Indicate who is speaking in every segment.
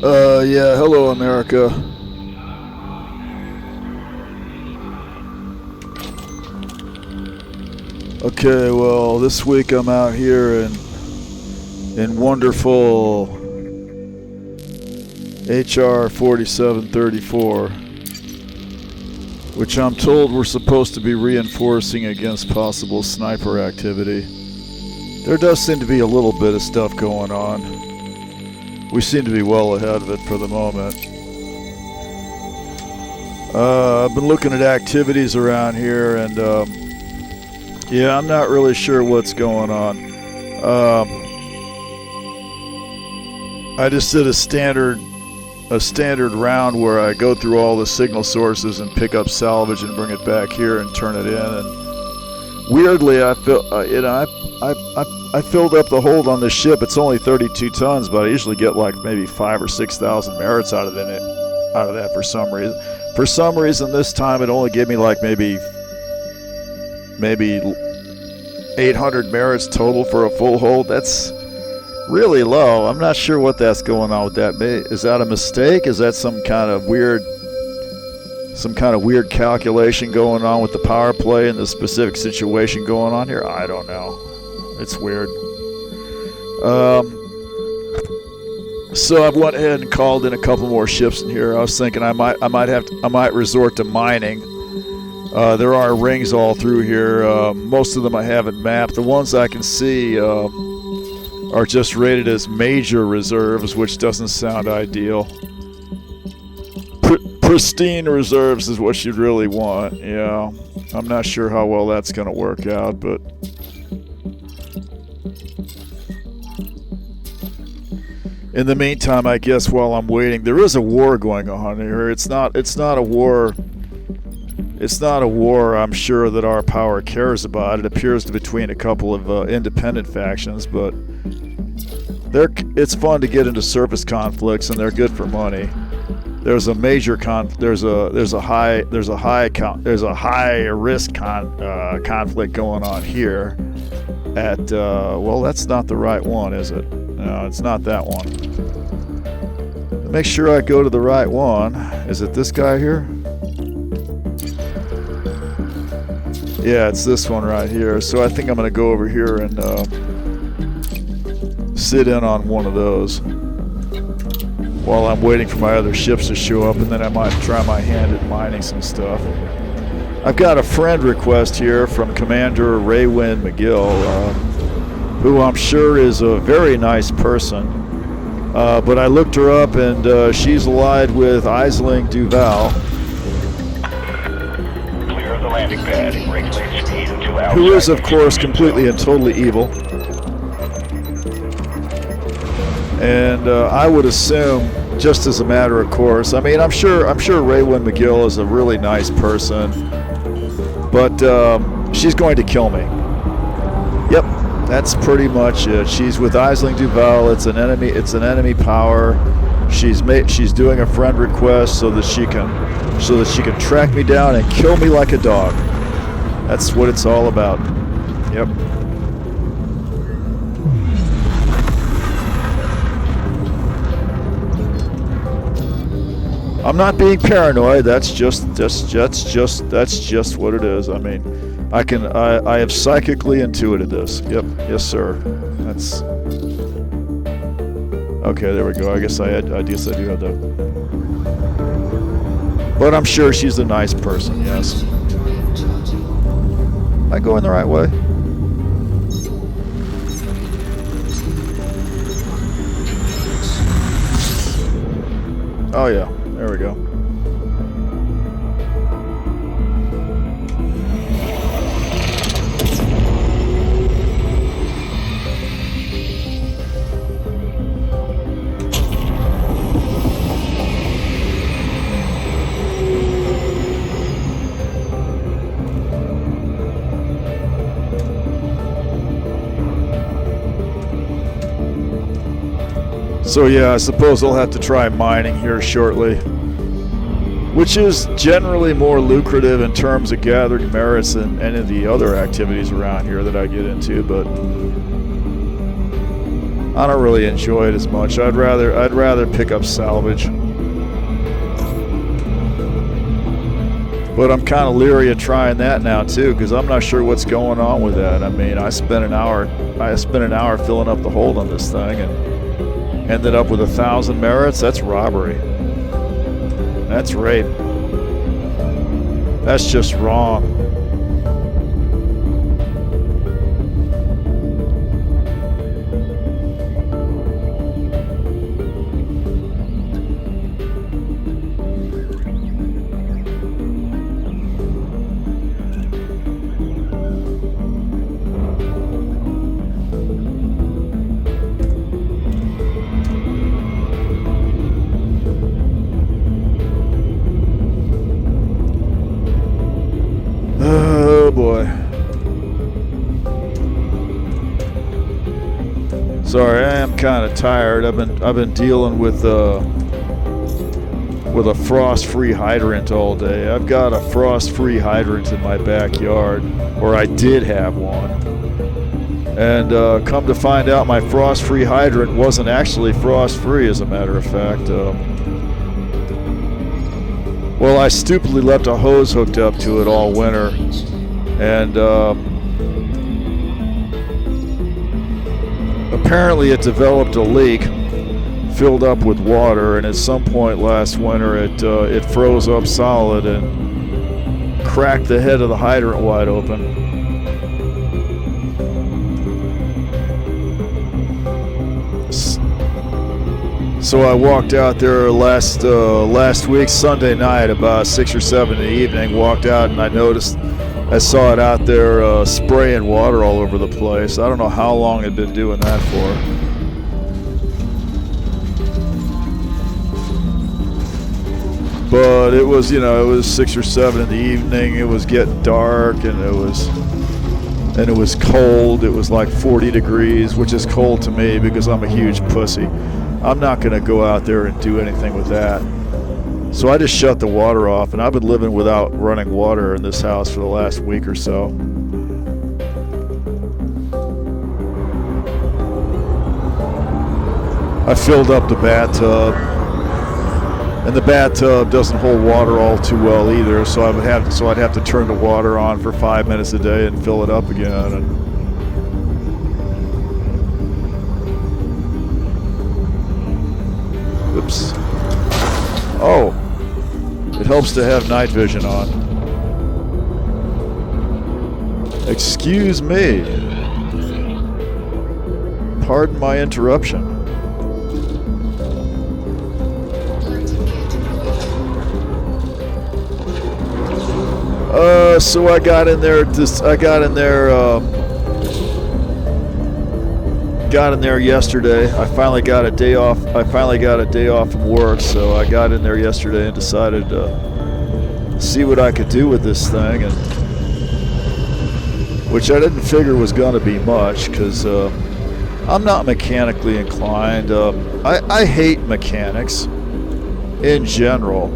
Speaker 1: Yeah, hello, America. Okay, well, this week I'm out here in wonderful HR 4734, which I'm told we're supposed to be reinforcing against possible sniper activity. There does seem to be a little bit of stuff going on. We seem to be well ahead of it for the moment. I've been looking at activities around here, and yeah, I'm not really sure what's going on. I just did a standard round where I go through all the signal sources and pick up salvage and bring it back here and turn it in. And weirdly, I filled up the hold on the ship. It's only 32 tons, but I usually get like maybe 5,000 or 6,000 merits out of that for some reason. For some reason, this time it only gave me like maybe 800 merits total for a full hold. That's really low. I'm not sure what that's going on with that. Is that a mistake? Is that some kind of weird calculation going on with the power play and the specific situation going on here? I don't know. It's weird. So I've went ahead and called in a couple more ships in here. I was thinking I might resort to mining. There are rings all through here. Most of them I haven't mapped. The ones I can see are just rated as major reserves, which doesn't sound ideal. Pristine reserves is what you'd really want. Yeah, I'm not sure how well that's going to work out, but in the meantime, I guess while I'm waiting, there is a war going on here. It's not a war. It's not a war I'm sure that our power cares about. It appears to be between a couple of independent factions, but it's fun to get into surface conflicts, and they're good for money. There's a major there's a high risk conflict going on here at well, that's not the right one, is it? No, it's not that one. Make sure I go to the right one. Is it this guy here? Yeah, it's this one right here. So I think I'm going to go over here and sit in on one of those while I'm waiting for my other ships to show up, and then I might try my hand at mining some stuff. I've got a friend request here from Commander Raywin McGill, who I'm sure is a very nice person. But I looked her up, and she's allied with Aisling Duval,
Speaker 2: landing pad. Regulate speed until outside.
Speaker 1: Who is, of course, completely and totally evil. And I would assume, just as a matter of course, I mean, I'm sure Raywin McGill is a really nice person, but she's going to kill me. Yep, that's pretty much it. She's with Aisling Duval. It's an enemy power. She's doing a friend request so that she can track me down and kill me like a dog. That's what it's all about. Yep. I'm not being paranoid. That's just what it is. I mean, I have psychically intuited this. Yep. Yes, sir. That's okay. There we go. I guess I do have that. But I'm sure she's a nice person, yes. Am I going the right way? Oh yeah, there we go. So yeah, I suppose I'll have to try mining here shortly, which is generally more lucrative in terms of gathering merits than any of the other activities around here that I get into, but I don't really enjoy it as much. I'd rather pick up salvage. But I'm kind of leery of trying that now too, because I'm not sure what's going on with that. I mean, I spent an hour filling up the hold on this thing and ended up with 1,000 merits. That's robbery. That's rape. That's just wrong. Oh boy. Sorry, I am kind of tired. I've been dealing with a frost-free hydrant all day. I've got a frost-free hydrant in my backyard, or I did have one. And come to find out, my frost-free hydrant wasn't actually frost-free, as a matter of fact. Well, I stupidly left a hose hooked up to it all winter, and apparently it developed a leak, filled up with water, and at some point last winter it froze up solid and cracked the head of the hydrant wide open. So I walked out there last week Sunday night about 6 or 7 in the evening. Walked out and I saw it out there spraying water all over the place. I don't know how long it'd been doing that for. But it was, it was 6 or 7 in the evening. It was getting dark and it was cold. It was like 40 degrees, which is cold to me because I'm a huge pussy. I'm not going to go out there and do anything with that. So I just shut the water off, and I've been living without running water in this house for the last week or so. I filled up the bathtub, and the bathtub doesn't hold water all too well either, so I'd have to turn the water on for 5 minutes a day and fill it up again. And oops. Oh, it helps to have night vision on. Excuse me. Pardon my interruption. So I got in there yesterday. I finally got a day off from work, so I got in there yesterday and decided to see what I could do with this thing, and which I didn't figure was going to be much because I'm not mechanically inclined. I hate mechanics in general.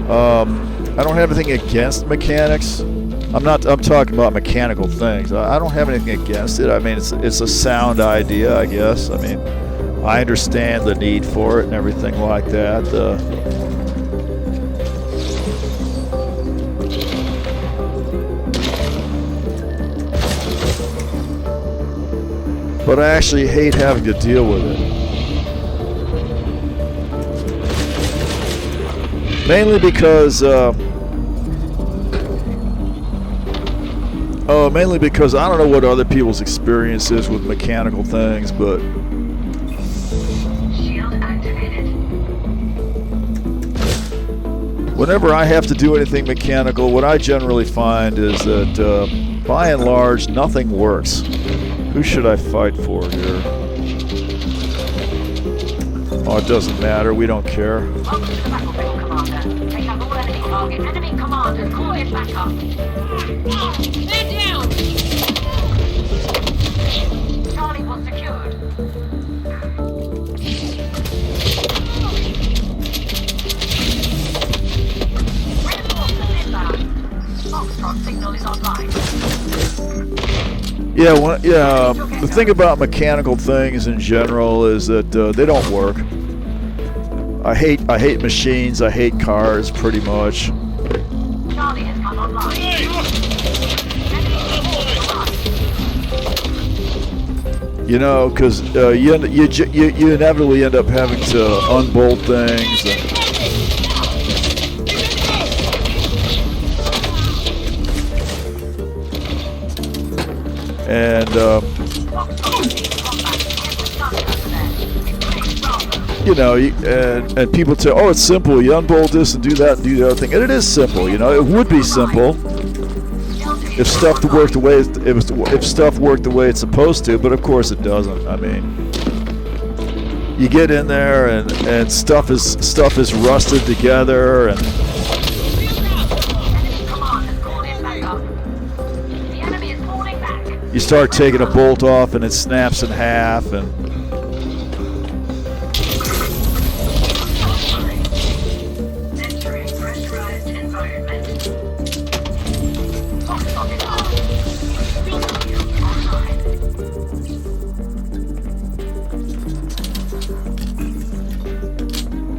Speaker 1: I don't have anything against mechanics. I'm talking about mechanical things. I don't have anything against it. I mean, it's a sound idea, I guess. I mean, I understand the need for it and everything like that. But I actually hate having to deal with it. Mainly because I don't know what other people's experience is with mechanical things, but
Speaker 3: Shield activated.
Speaker 1: Whenever I have to do anything mechanical, what I generally find is that by and large, nothing works. Who should I fight for here? Oh, it doesn't matter. We don't care.
Speaker 3: Welcome to the battlefield, Commander. Take out all enemy targets. Enemy commanders, call in backup. They're down! Charlie was secured. Reinforcements inbound. Foxtrot signal is online.
Speaker 1: Yeah, the thing about mechanical things in general is that they don't work. I hate machines. I hate cars, pretty much.
Speaker 3: Charlie has come online.
Speaker 1: You know, because you inevitably end up having to unbolt things. And you know, and people say, "Oh, it's simple. You unbolt this and do that and do the other thing." And it is simple. You know, it would be simple if stuff worked the way if stuff worked the way it's supposed to. But of course, it doesn't. I mean, you get in there and stuff is rusted together and. You start taking a bolt off and it snaps in half and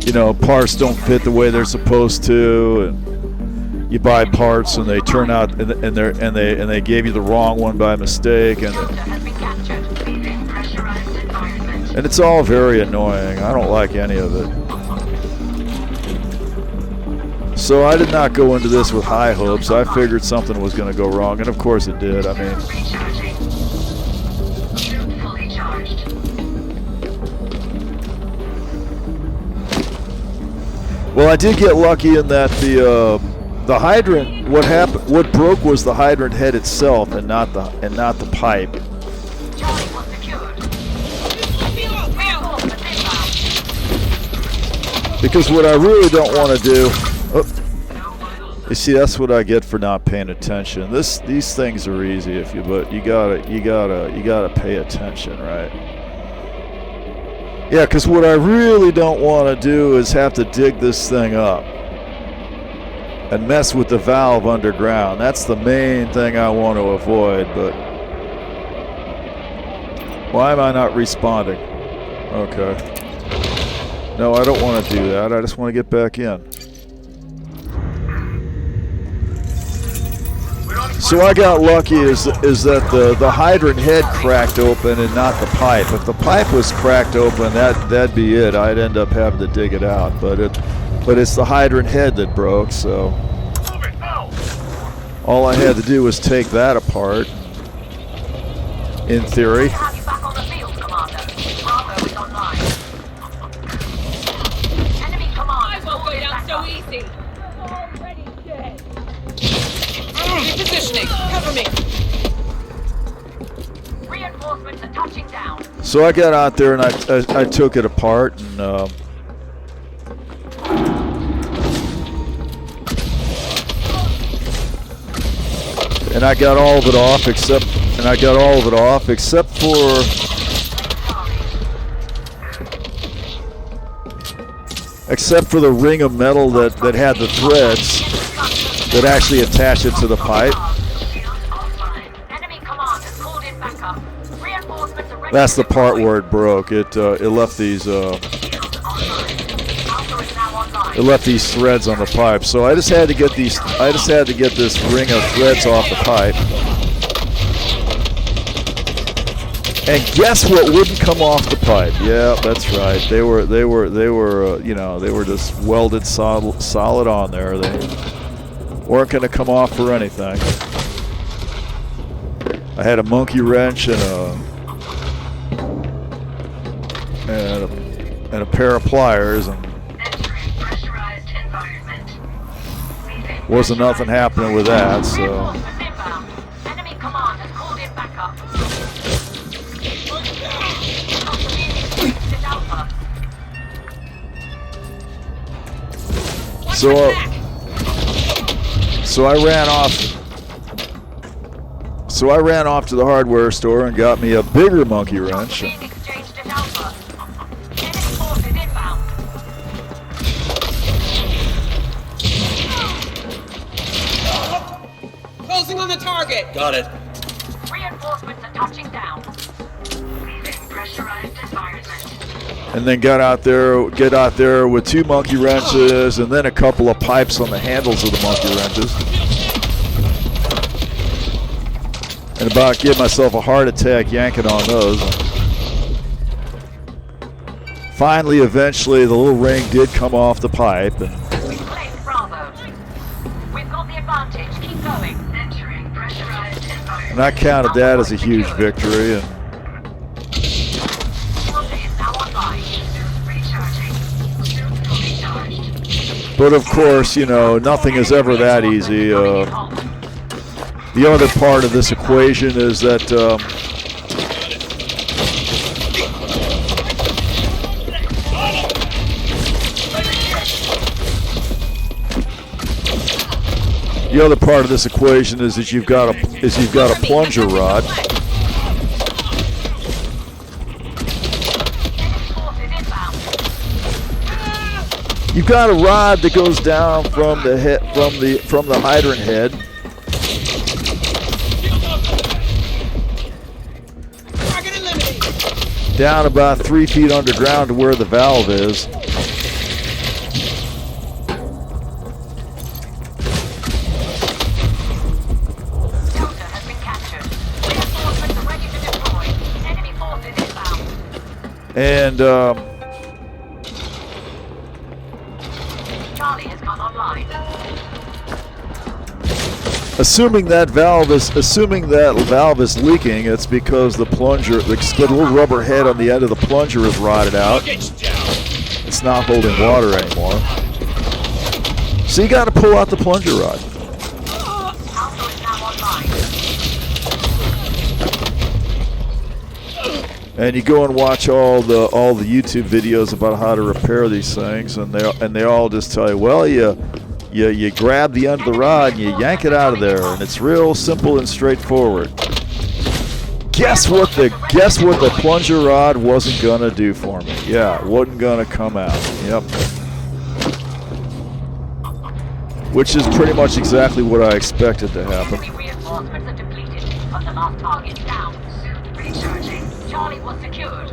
Speaker 1: you know, parts don't fit the way they're supposed to, and you buy parts and they turn out and they gave you the wrong one by mistake, and it's all very annoying. I don't like any of it. So I did not go into this with high hopes. I figured something was going to go wrong, and of course it did. I mean, well, I did get lucky in that the hydrant. What broke was the hydrant head itself, and not the pipe. Because what I really don't want to do. You see, that's what I get for not paying attention. These things are easy but you gotta pay attention, right? Yeah, because what I really don't want to do is have to dig this thing up and mess with the valve underground. That's the main thing I want to avoid, but why am I not responding? Okay. No, I don't want to do that. I just want to get back in. So I got lucky is that the hydrant head cracked open and not the pipe. If the pipe was cracked open, that'd be it. I'd end up having to dig it out. But it's the hydrant head that broke. So all I had to do was take that apart. In theory.
Speaker 4: Cover me.
Speaker 3: Reinforcements are touching down.
Speaker 1: So I got out there and I took it apart and I got all of it off except for the ring of metal that had the threads that actually attach it to the pipe. That's the part where it broke. It left these threads on the pipe. So I just had to get this ring of threads off the pipe. And guess what wouldn't come off the pipe? Yeah, that's right. They were just welded solid on there. They weren't going to come off for anything. I had a monkey wrench and a pair of pliers, and wasn't nothing happening with that. So. So I ran off to the hardware store and got me a bigger monkey wrench.
Speaker 4: Closing on the target.
Speaker 5: Got it.
Speaker 3: Reinforcements are touching down. Leaving pressurized environment.
Speaker 1: And then get out there with 2 monkey wrenches and then a couple of pipes on the handles of the monkey wrenches. And about give myself a heart attack yanking on those. Finally, eventually, the little ring did come off the pipe. And
Speaker 3: We've claimed Bravo. We've got the advantage. Keep going. Entering pressurized environment.
Speaker 1: and I counted that as a huge victory. And but of course, you know, nothing is ever that easy. The other part of this equation is that you've got a plunger rod. You've got a rod that goes down from the head, from the hydrant head. Down about 3 feet underground to where the valve is. And
Speaker 3: Charlie has come online.
Speaker 1: assuming that valve is leaking, it's because the plunger, the little rubber head on the end of the plunger is rotted out. It's not holding water anymore. So you got to pull out the plunger rod.
Speaker 3: Alpha is now online.
Speaker 1: And you go and watch all the YouTube videos about how to repair these things, and they all just tell you, well, you grab the end of the rod and you yank it out of there, and it's real simple and straightforward. Guess what the plunger rod wasn't gonna do for me? Yeah, it wasn't gonna come out. Yep. Which is pretty much exactly what I expected to happen.
Speaker 3: Enemy reinforcements are depleted, but the last target's down. Recharging. Charlie was secured.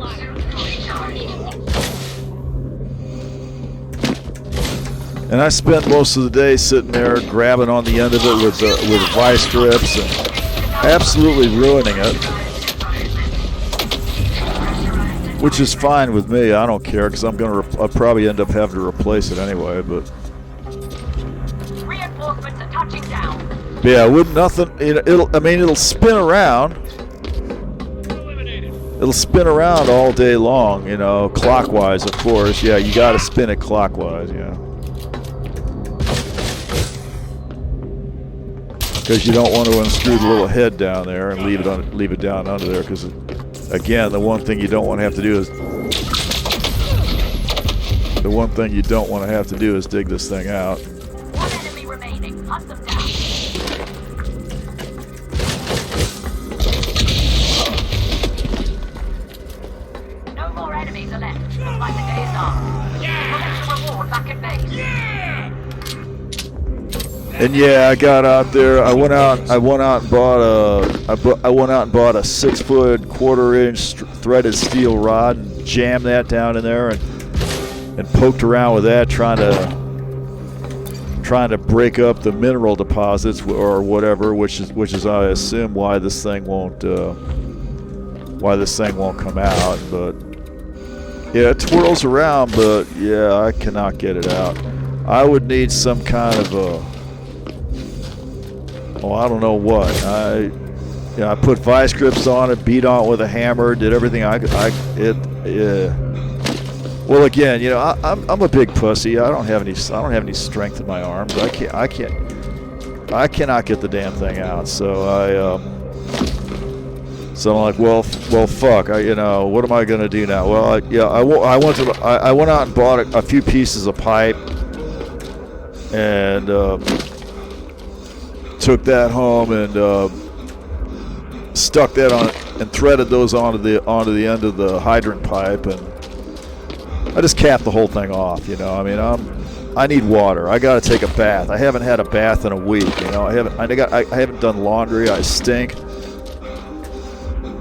Speaker 1: And I spent most of the day sitting there grabbing on the end of it with vice grips and absolutely ruining it. Which is fine with me. I don't care because I'll probably end up having to replace it anyway. But
Speaker 3: Reinforcements are touching down.
Speaker 1: yeah, with nothing. It'll spin around. It'll spin around all day long. You know, clockwise, of course. Yeah, you got to spin it clockwise. Yeah. Because you don't want to unscrew the little head down there and leave it down under there. Because again, the one thing you don't want to have to do is dig this thing out.
Speaker 3: One enemy remaining. Hunt them down. No more enemies are left. Looks like the day is up. Collect the reward back at base.
Speaker 1: And yeah, I got out there. I went out and bought a 6-foot 1/4-inch threaded steel rod and jammed that down in there and poked around with that, trying to break up the mineral deposits or whatever, which is I assume why this thing won't come out. But yeah, it twirls around, but yeah, I cannot get it out. I would need some kind of a I don't know what. I put vice grips on it, beat on it with a hammer, did everything Well, again, you know, I'm a big pussy. I don't have any strength in my arms. I cannot get the damn thing out. So I'm like, well, fuck. What am I gonna do now? Well, I went out and bought a few pieces of pipe and. Took that home and stuck that on and threaded those onto the end of the hydrant pipe, and I just capped the whole thing off. You know, I mean, I need water. I got to take a bath. I haven't had a bath in a week. You know, I haven't done laundry. I stink.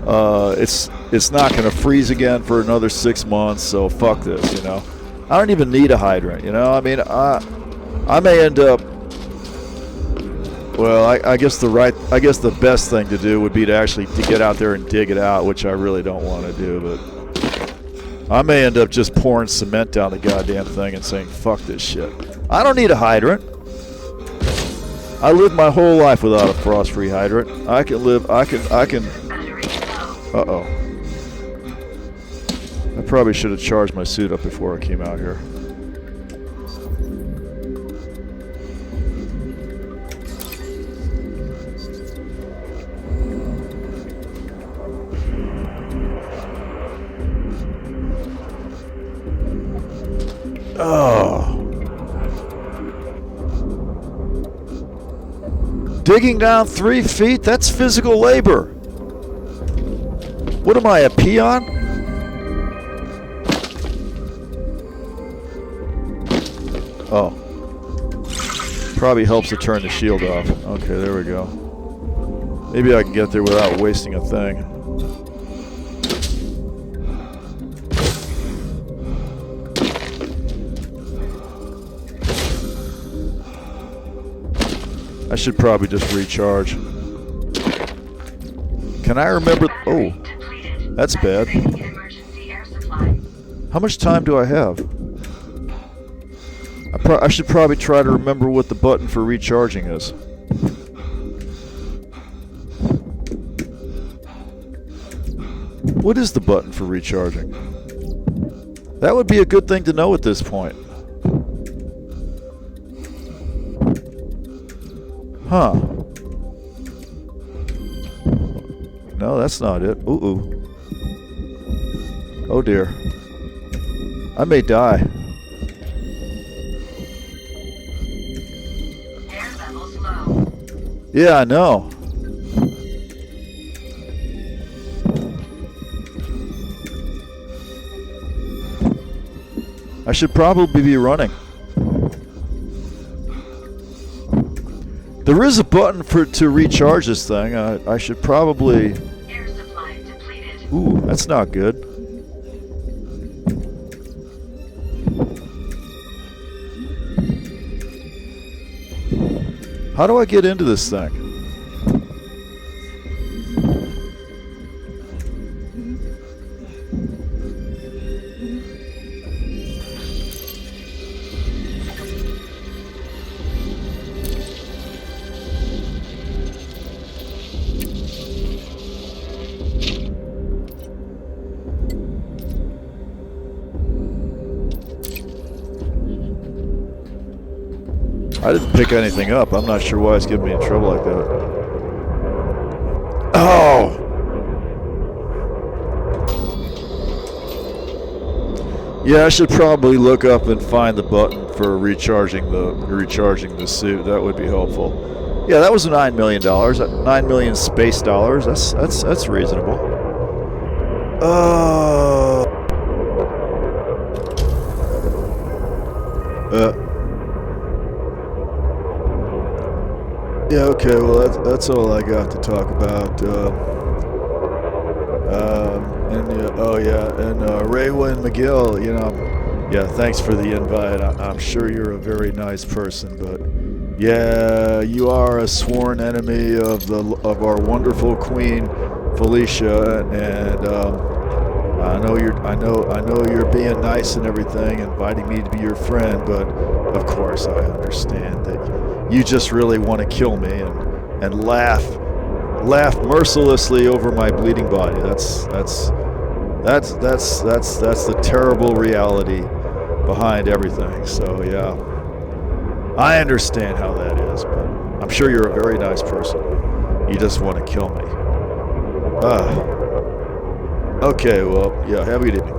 Speaker 1: It's not going to freeze again for another 6 months, so fuck this, you know. I don't even need a hydrant, you know. I mean, I may end up. Well, I guess the best thing to do would be to actually get out there and dig it out, which I really don't want to do, but I may end up just pouring cement down the goddamn thing and saying fuck this shit. I don't need a hydrant. I lived my whole life without a frost-free hydrant. I can. Uh-oh. I probably should have charged my suit up before I came out here. Oh. Digging down 3 feet? That's physical labor. What am I, a peon? Oh. Probably helps to turn the shield off. Okay, there we go. Maybe I can get there without wasting a thing. I should probably just recharge. Can I remember? Oh, that's bad. How much time do I have? I should probably try to remember what the button for recharging is. What is the button for recharging? That would be a good thing to know at this point. Huh. No, that's not it. Ooh. Oh dear. I may die.
Speaker 3: Air levels low.
Speaker 1: Yeah, I know. I should probably be running. There is a button to recharge this thing. I should probably.
Speaker 3: Air supply depleted.
Speaker 1: Ooh, that's not good. How do I get into this thing? I didn't pick anything up. I'm not sure why it's getting me in trouble like that. Oh! Yeah, I should probably look up and find the button for recharging the suit. That would be helpful. Yeah, that was $9 million. 9 million space dollars. That's reasonable. Yeah, okay, well, that's all I got to talk about. And Raywin McGill, you know, yeah, thanks for the invite. I'm sure you're a very nice person, but yeah, you are a sworn enemy of our wonderful Queen Felicia, and I know you're being nice and everything, inviting me to be your friend, but of course I understand that you just really want to kill me and laugh mercilessly over my bleeding body. That's the terrible reality behind everything. So yeah, I understand how that is, but I'm sure you're a very nice person. You just want to kill me. Okay, well, yeah, have a good evening.